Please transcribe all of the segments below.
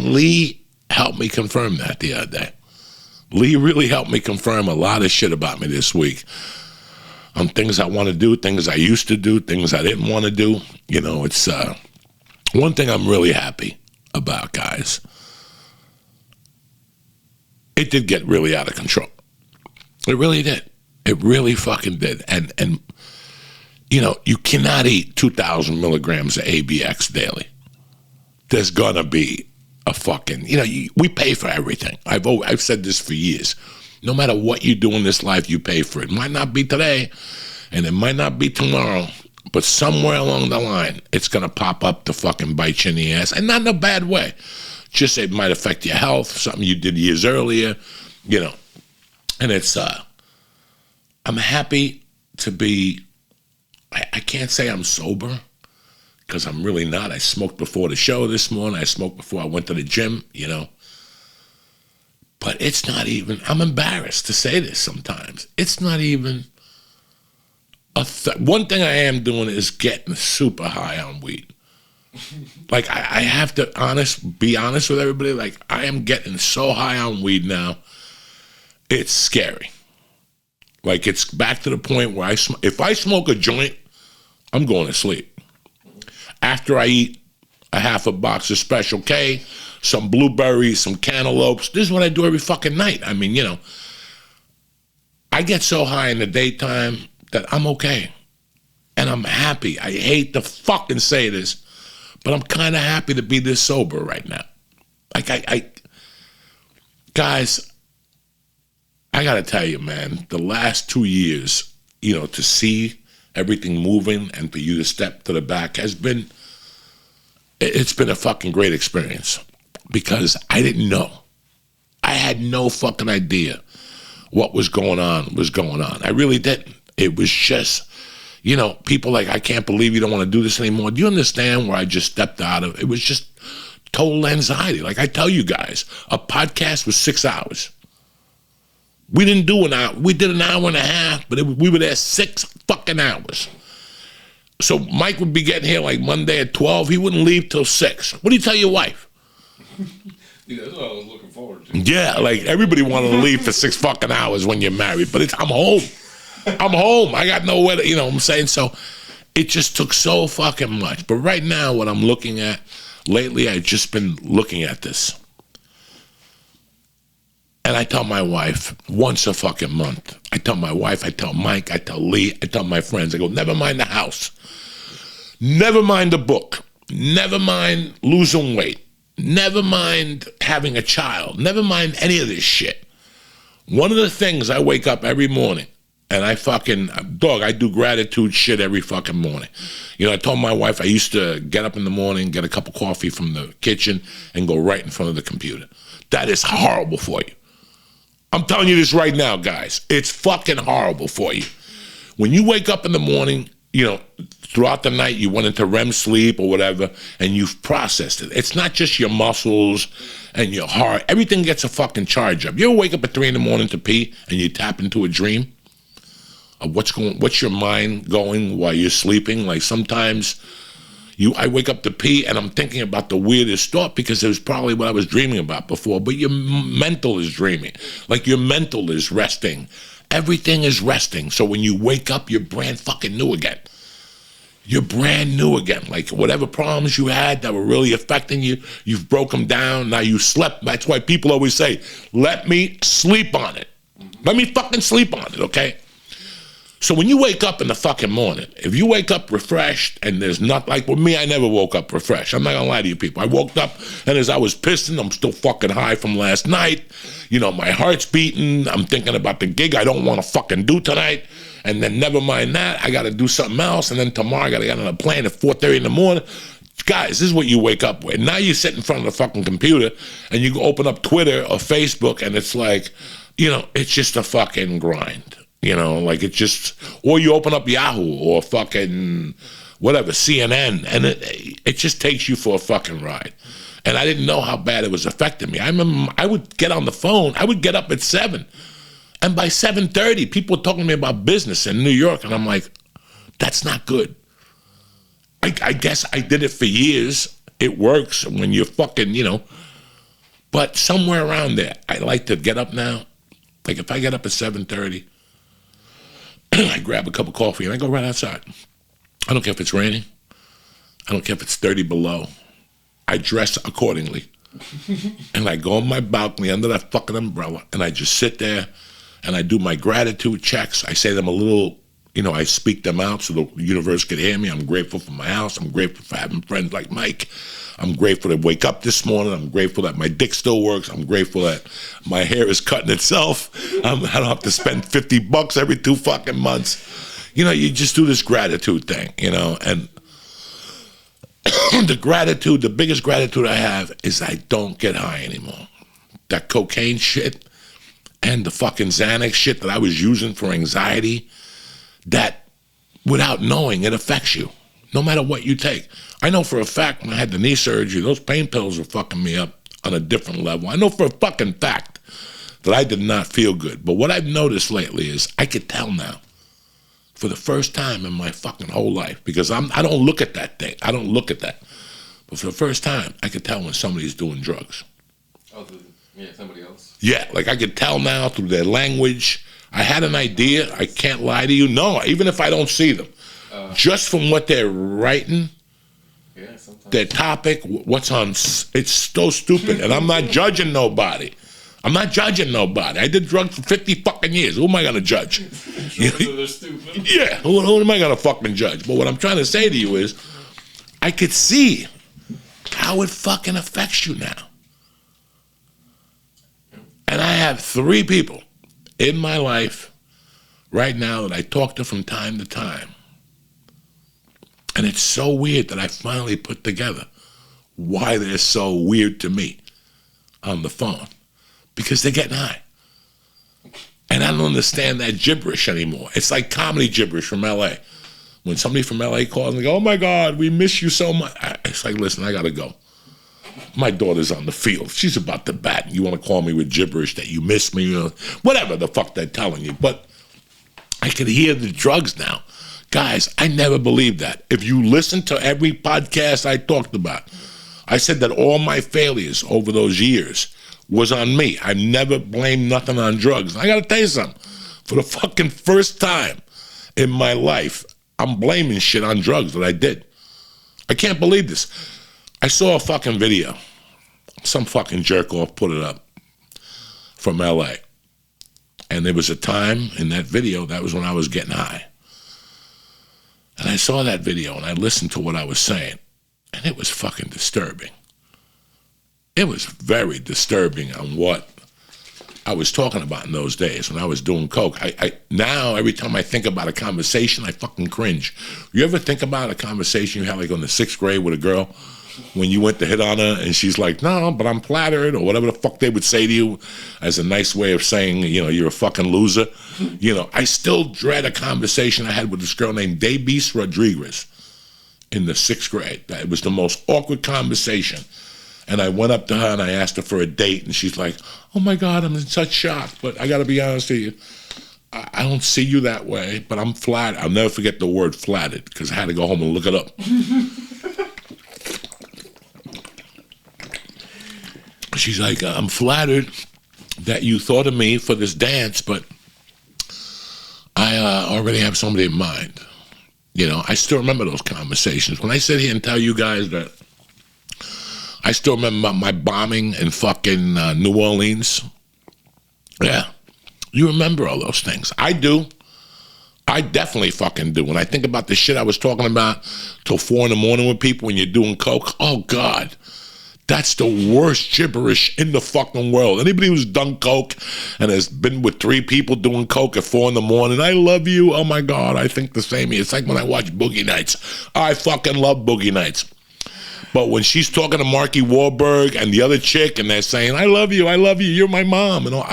And Lee helped me confirm that the other day. Lee really helped me confirm a lot of shit about me this week. On things I want to do, things I used to do, things I didn't want to do. You know, it's one thing I'm really happy about, guys. It did get really out of control. It really did. It really fucking did. And you know, you cannot eat 2,000 milligrams of ABX daily. There's gonna be a fucking, you know, we pay for everything. I've said this for years. No matter what you do in this life, you pay for it. It might not be today, and it might not be tomorrow, but somewhere along the line, it's going to pop up to fucking bite you in the ass, and not in a bad way. Just it might affect your health, something you did years earlier, you know. And it's, I'm happy to be, I can't say I'm sober, because I'm really not. I smoked before the show this morning. I smoked before I went to the gym, you know. But it's not even, I'm embarrassed to say this sometimes. It's not even one thing I am doing is getting super high on weed. Like, I have to be honest with everybody. Like, I am getting so high on weed now, it's scary. Like, it's back to the point where if I smoke a joint, I'm going to sleep. After I eat a half a box of Special K, some blueberries, some cantaloupes. This is what I do every fucking night. I mean, you know, I get so high in the daytime that I'm okay. And I'm happy. I hate to fucking say this, but I'm kind of happy to be this sober right now. Like, guys, I got to tell you, man, the last 2 years, you know, to see everything moving and for you to step to the back it's been a fucking great experience. Because I didn't know. I had no fucking idea what was going on. I really didn't. It was just, you know, people like, I can't believe you don't want to do this anymore. Do you understand where I just stepped out of? It was just total anxiety. Like I tell you guys, a podcast was 6 hours. We didn't do an hour. We did an hour and a half, but we were there 6 fucking hours. So Mike would be getting here like Monday at 12. He wouldn't leave till 6. What do you tell your wife? Yeah, that's what I was looking forward to. Yeah, like everybody wanted to leave for 6 fucking hours when you're married, but I'm home. I'm home. I got nowhere to, you know what I'm saying? So it just took so fucking much. But right now, what I'm looking at, lately, I've just been looking at this. And I tell my wife once a fucking month. I tell my wife, I tell Mike, I tell Lee, I tell my friends, I go, never mind the house. Never mind the book. Never mind losing weight. Never mind having a child. Never mind any of this shit. One of the things I wake up every morning and I do gratitude shit every fucking morning. You know, I told my wife I used to get up in the morning, get a cup of coffee from the kitchen and go right in front of the computer. That is horrible for you. I'm telling you this right now, guys. It's fucking horrible for you. When you wake up in the morning, you know, throughout the night you went into REM sleep or whatever, and you've processed it. It's not just your muscles and your heart. Everything gets a fucking charge up. You ever wake up at 3 in the morning to pee and you tap into a dream of what's your mind going while you're sleeping? Like sometimes I wake up to pee and I'm thinking about the weirdest thought because it was probably what I was dreaming about before, but your mental is dreaming. Like your mental is resting. Everything is resting. So when you wake up, you're brand fucking new again. You're brand new again. Like whatever problems you had that were really affecting you, you've broke them down. Now you slept. That's why people always say, let me sleep on it. Let me fucking sleep on it, okay? So when you wake up in the fucking morning, if you wake up refreshed and there's not, like with me, I never woke up refreshed. I'm not gonna lie to you people. I woke up and as I was pissing, I'm still fucking high from last night. You know, my heart's beating. I'm thinking about the gig I don't want to fucking do tonight. And then never mind that, I gotta do something else. And then tomorrow I gotta get on a plane at 4:30 in the morning. Guys, this is what you wake up with. Now you sit in front of the fucking computer and you open up Twitter or Facebook and it's like, you know, it's just a fucking grind. You know, like it just, or you open up Yahoo or fucking whatever, CNN, and it just takes you for a fucking ride. And I didn't know how bad it was affecting me. I remember I would get on the phone, I would get up at 7, and by 7:30, people were talking to me about business in New York, and I'm like, that's not good. I guess I did it for years. It works when you're fucking, you know, But somewhere around there, I like to get up now. Like if I get up at 7:30, I grab a cup of coffee and I go right outside. I don't care if it's raining. I don't care if it's 30 below. I dress accordingly. And I go on my balcony under that fucking umbrella and I just sit there and I do my gratitude checks. I say them a little, I speak them out so the universe can hear me. I'm grateful for my house. I'm grateful for having friends like Mike. I'm grateful to wake up this morning. I'm grateful that my dick still works. I'm grateful that my hair is cutting itself. I don't have to spend $50 every 2 fucking months. You just do this gratitude thing, and the biggest gratitude I have is I don't get high anymore. That cocaine shit and the fucking Xanax shit that I was using for anxiety, that without knowing, it affects you, no matter what you take. I know for a fact when I had the knee surgery, those pain pills were fucking me up on a different level. I know for a fucking fact that I did not feel good. But what I've noticed lately is I could tell now, for the first time in my fucking whole life, because I don't look at that thing. I don't look at that. But for the first time, I could tell when somebody's doing drugs. Oh, somebody else? Yeah, like I could tell now through their language. I had an idea. I can't lie to you. No, even if I don't see them. Just from what they're writing, their topic, what's on, it's so stupid. And I'm not judging nobody. I did drugs for 50 fucking years. Who am I going to judge? They're stupid. Yeah, who am I going to fucking judge? But what I'm trying to say to you is, I could see how it fucking affects you now. And I have 3 people in my life right now that I talk to from time to time. And it's so weird that I finally put together why they're so weird to me on the phone. Because they're getting high. And I don't understand that gibberish anymore. It's like comedy gibberish from L.A. When somebody from L.A. calls and they go, oh my God, we miss you so much. It's like, listen, I got to go. My daughter's on the field. She's about to bat. You want to call me with gibberish that you miss me, whatever the fuck they're telling you. But I can hear the drugs now. Guys, I never believed that. If you listen to every podcast I talked about, I said that all my failures over those years was on me. I never blamed nothing on drugs. I got to tell you something. For the fucking first time in my life, I'm blaming shit on drugs that I did. I can't believe this. I saw a fucking video. Some fucking jerk off put it up from LA. And there was a time in that video, that was when I was getting high. And I saw that video and I listened to what I was saying. And it was fucking disturbing. It was very disturbing on what I was talking about in those days when I was doing coke. Now, every time I think about a conversation, I fucking cringe. You ever think about a conversation you had like on the 6th grade with a girl when you went to hit on her and she's like, no, but I'm flattered, or whatever the fuck they would say to you as a nice way of saying, you're a fucking loser. I still dread a conversation I had with this girl named Diaz Rodriguez in the 6th grade. It was the most awkward conversation. And I went up to her and I asked her for a date, and she's like, oh my God, I'm in such shock. But I got to be honest with you, I don't see you that way, but I'm flattered. I'll never forget the word flattered because I had to go home and look it up. She's like, I'm flattered that you thought of me for this dance, but I already have somebody in mind. I still remember those conversations. When I sit here and tell you guys that I still remember my bombing in fucking New Orleans. Yeah. You remember all those things. I do. I definitely fucking do. When I think about the shit I was talking about till 4 in the morning with people when you're doing coke, oh God, that's the worst gibberish in the fucking world. Anybody who's done coke and has been with 3 people doing coke at 4 in the morning, I love you. Oh my God, I think the same. It's like when I watch Boogie Nights. I fucking love Boogie Nights. But when she's talking to Marky Wahlberg and the other chick, and they're saying, I love you, you're my mom, and all,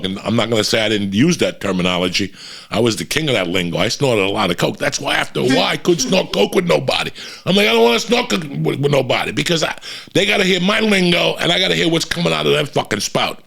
and I'm not going to say I didn't use that terminology. I was the king of that lingo. I snorted a lot of coke. That's why after a while I couldn't snort coke with nobody. I'm like, I don't want to snort coke with nobody because they got to hear my lingo, and I got to hear what's coming out of that fucking spout.